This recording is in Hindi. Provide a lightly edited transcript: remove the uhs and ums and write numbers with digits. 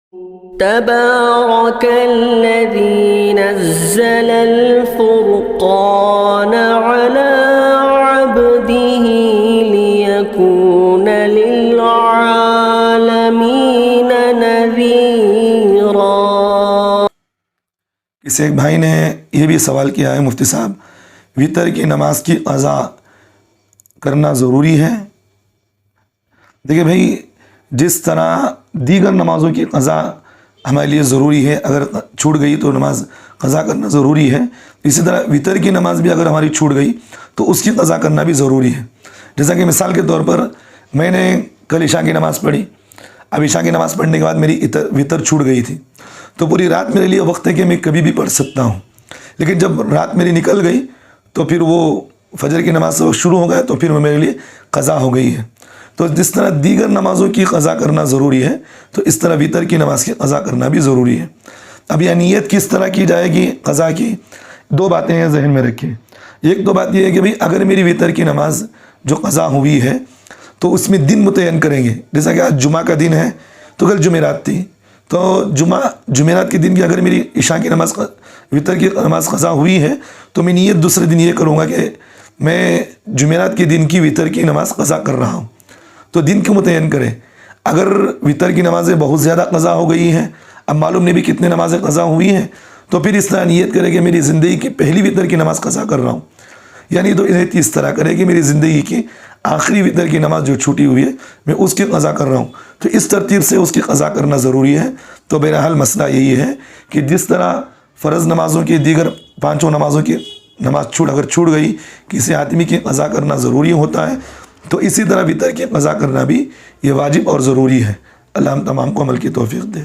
तबारकल्लज़ी नज़्ज़लल फ़ुरक़ान अला अब्दिही लियकून लिलआलमीन नज़ीरा। किसी एक भाई ने यह भी सवाल किया है, मुफ्ती साहब, वितर की नमाज की क़ज़ा करना ज़रूरी है? देखिए भाई, जिस तरह दीगर नमाज़ों की क़ज़ा हमारे लिए ज़रूरी है, अगर छूट गई तो नमाज क़ज़ा करना ज़रूरी है, इसी तरह वितर की नमाज़ भी अगर हमारी छूट गई तो उसकी क़ज़ा करना भी ज़रूरी है। जैसा कि मिसाल के तौर पर मैंने कल इशा की नमाज़ पढ़ी, अब इशा की नमाज़ पढ़ने के बाद मेरी वितर छूट गई थी, तो पूरी रात मेरे लिए वक्त है कि मैं कभी भी पढ़ सकता हूँ। लेकिन जब रात मेरी निकल गई तो फिर वो फजर की नमाज से शुरू हो गया, तो फिर वो मेरे लिए क़ज़ा हो गई है। तो जिस तरह दीगर नमाज़ों की क़ज़ा करना ज़रूरी है, तो इस तरह वितर की नमाज़ की क़ज़ा करना भी ज़रूरी है। अब यह नीयत किस तरह की जाएगी क़ज़ा की, दो बातें हैं जहन में रखिए। एक तो बात यह है कि भाई अगर मेरी वितर की नमाज जो क़ज़ा हुई है तो उसमें दिन मुतय्यन करेंगे। जैसा कि आज जुमा का दिन है तो कल जुमेरात थी, तो जुमेरात के दिन की अगर मेरी इशा की नमाज वितर की नमाज क़ज़ा हुई है तो मैं नीयत दूसरे दिन ये करूँगा कि मैं जुमेरात के दिन की वितर की नमाज क़ज़ा कर रहा हूँ। तो दिन को मुतय्यन करें। अगर वितर की नमाज़ें बहुत ज़्यादा क़ज़ा हो गई हैं, अब मालूम नहीं भी कितने नमाज़ें क़ज़ा हुई हैं, तो फिर इस तरह नीयत करें कि मेरी ज़िंदगी की पहली वितर की नमाज़ क़ज़ा कर रहा हूँ, यानी तो इन्हें इस तरह करें कि मेरी ज़िंदगी की आखिरी वितर की नमाज़ जो छूटी हुई है मैं उसकी क़ज़ा कर रहा हूँ। तो इस तरतीब से उसकी क़ज़ा करना ज़रूरी है। तो बहरहाल मसला यही है कि जिस तरह फ़र्ज़ नमाज़ों की दीगर पाँचों नमाज़ों की नमाज अगर छूट गई, किसी आदमी की क़ज़ा करना ज़रूरी होता है, तो इसी तरह वितर की क़ज़ा करना भी ये वाजिब और ज़रूरी है। अल्लाह हम तमाम को अमल की तौफ़ीक़ दे।